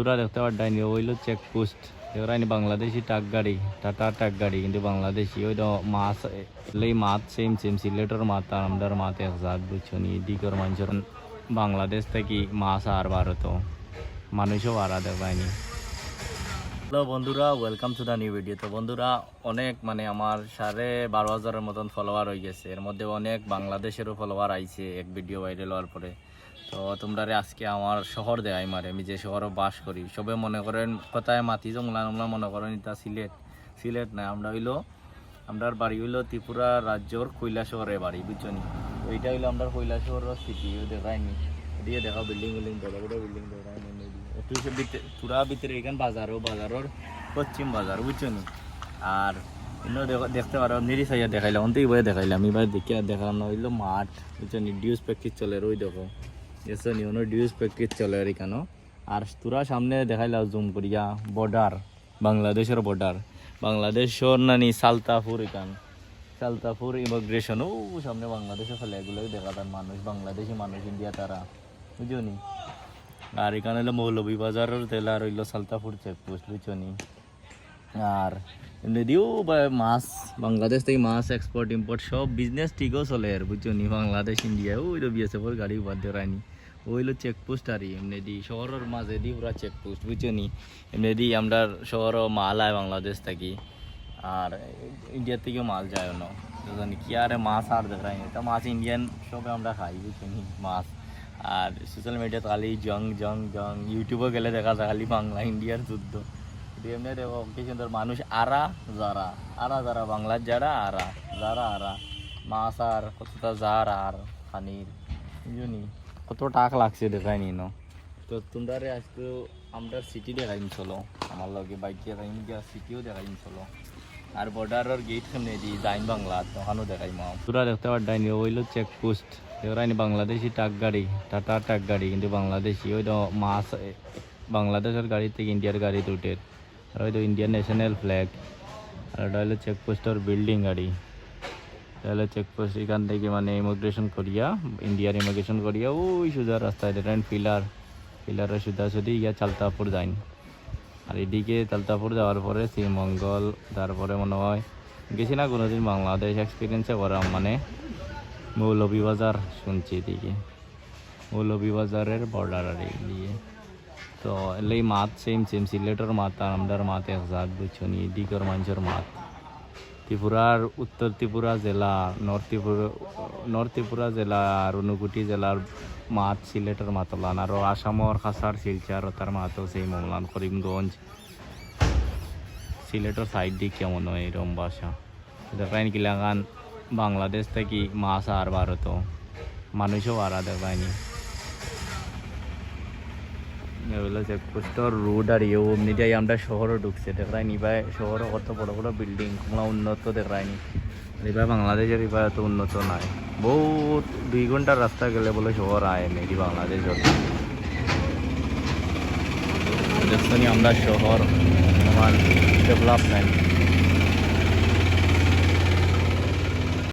তোরা দেখতে পারডাইনি ওইলো checkpost এরাইনি Bangladeshi truck গাড়ি টাটা ট্রাক গাড়ি কিন্তু বাংলাদেশি ওই মাছ এই মাছ সেম সেম সিলেটের মাছ আর আমাদের মাছ একজাত বুঝছো নি দিকর মানুষের বাংলাদেশ থেকে মাছ আর ভারত মানুষও ভাড়া দেখায়নি। হ্যালো বন্ধুরা, welcome to the new video. তো বন্ধুরা, অনেক আমার 12,500 মতন ফলোয়ার হয়ে গেছে। এর মধ্যে অনেক বাংলাদেশেরও ফলোয়ার আইছে এক ভিডিও ভাইরাল হওয়ার পরে। তো তোমরা আজকে আমার শহর দেখাই আমি যে শহরে বাস করি। সবে মনে করেন কোথায় মাতি জংলা নমলা মনে করেন এটা সিলেট না, আমরা বাড়ি হইলো ত্রিপুরা রাজ্যর কৈলাসহরে বাড়ি, বুঝছো নি। তো এইটা হইলো আমরা কৈলাসহরের সিটি দেখায়নি, এদিকে দেখা বিল্ডিং বড় বড় বিল্ডিং দেখায়নি। পুরা ভিতরে এখানে বাজারের পশ্চিম বাজার, বুঝছো নি। আর দেখতে পারো নিরি সাইয়া দেখাইলাম অন্তেই বয়ে দেখাইলাম এবার দেখে দেখালাম না হইলো মাঠ, বুঝছো নি। ডিউজ প্র্যাকটিস চলে ওই দেখো দেখছো নি, ডিউজ প্র্যাকটিস চলে আর এখানো। আর তোরা সামনে দেখাইলাম জুম করিয়া বর্ডার, বাংলাদেশের বর্ডার, বাংলাদেশের নানি সালতাপুর ইমিগ্রেশন। ও সামনে বাংলাদেশে ফেলে এগুলোই দেখা তার মানুষ, বাংলাদেশি মানুষ ইন্ডিয়া তারা, বুঝছো নি। আর এখানে হলো মৌলভীবাজারের তেলা আর হইলো সালতাপুর চেকপোস্ট, বুঝছো নি। আর এমনি দিও মাছ বাংলাদেশ থেকে মাছ এক্সপোর্ট ইম্পোর্ট সব বিজনেস ঠিকও চলে আর, বুঝছো নি। বাংলাদেশ ইন্ডিয়া ওই বিএসএফের গাড়ি বাদ দেয়নি ওইলো চেকপোস্ট আর এমনি দি শহরের মাঝে দি পুরা চেকপোস্ট, বুঝছো নি। এমনি দি আমরা শহর মাল আয় বাংলাদেশ থাকি আর ইন্ডিয়া থেকেও মাল যায় না, বুঝছো নি। কি আরে মাছ আর দেখায় এটা মাছ ইন্ডিয়ান সবে আমরা খাই, বুঝছো নি মাছ। আর সোশ্যাল মিডিয়াতে খালি জং জং জং, ইউটিউবে গেলে দেখা যায় খালি বাংলা ইন্ডিয়ার যুদ্ধ। এমনি দেখো কি সুন্দর মানুষ আরা যারা বাংলার যারা আরা মাছ আর কতটা জার আর পানির, বুঝলি কত টাক লাগছে দেখায়নি ন। তো তোমরা আজকে আমরা সিটি দেখাইম চলো, আমার লগে বাইক দেখাইম গিয়া সিটিও দেখাইম চলো। আর বর্ডারের গেট সামনে দি যাইন বাংলা তখনও দেখাইম। তোরা দেখতে পারডাইনি ওইলো চেকপোস্ট এরাইনি বাংলাদেশি ট্রাক গাড়ি টাটা ট্রাক গাড়ি কিন্তু বাংলাদেশি ওই মাছ বাংলাদেশের গাড়ি থেকে ইন্ডিয়ার গাড়ি দুটের। আর ওই ইন্ডিয়ান ন্যাশনাল ফ্ল্যাগ। আর এটা হলো চেকপোস্টের বিল্ডিং গাড়ি, এটা হলো চেকপোস্ট। এখান থেকে ইমিগ্রেশন করিয়া ইন্ডিয়ার ইমিগ্রেশন করিয়া ওই সোজা রাস্তায় দেখেন পিলারের সোজাসুজি ইয়া চালতাপুর যাইন। আর এদিকে চালতাপুর যাওয়ার পরে শ্রীমঙ্গল, তারপরে মনে হয় গেছি না কোনোদিন বাংলাদেশ এক্সপিরিয়েন্সে করাম মৌলভীবাজার শুনছি এদিকে মৌলভীবাজারের বর্ডার আর এদিকে। তো এই মাছ সেম সিলেটের মাছ আর আমাদের মাছ একজাত, বুঝছো নি দিকর মানুষের মাছ। ত্রিপুরার উত্তর ত্রিপুরা জেলা, নর্থ ত্রিপুরা জেলা আর ঊনকোটি জেলার মাছ সিলেটের মাতলান। আর আসামর কাছার শিলচর তার মাছও সেই মংলান, করিমগঞ্জ সিলেটের সাইড দিক কেমন হয় এরকম বাসা দেখায়নি। কিলাগান বাংলাদেশ থেকে মাছ আর ভারত মানুষও ভাড়া দেখায়নি। এগুলো চেকপোস্টর রোড আর এমনি যাই আমরা শহরও ঢুকছে দেখায়নি ভাই। শহরও কত বড় বড় বিল্ডিং কোনো উন্নত দেখায়নি। এবার বাংলাদেশের এবার এত উন্নত নাই, বহুত 2 ঘন্টার রাস্তা গেলে বলে শহর আয় মেরি বাংলাদেশ দেখছি আমরা শহর আমার ডেভেলপমেন্ট।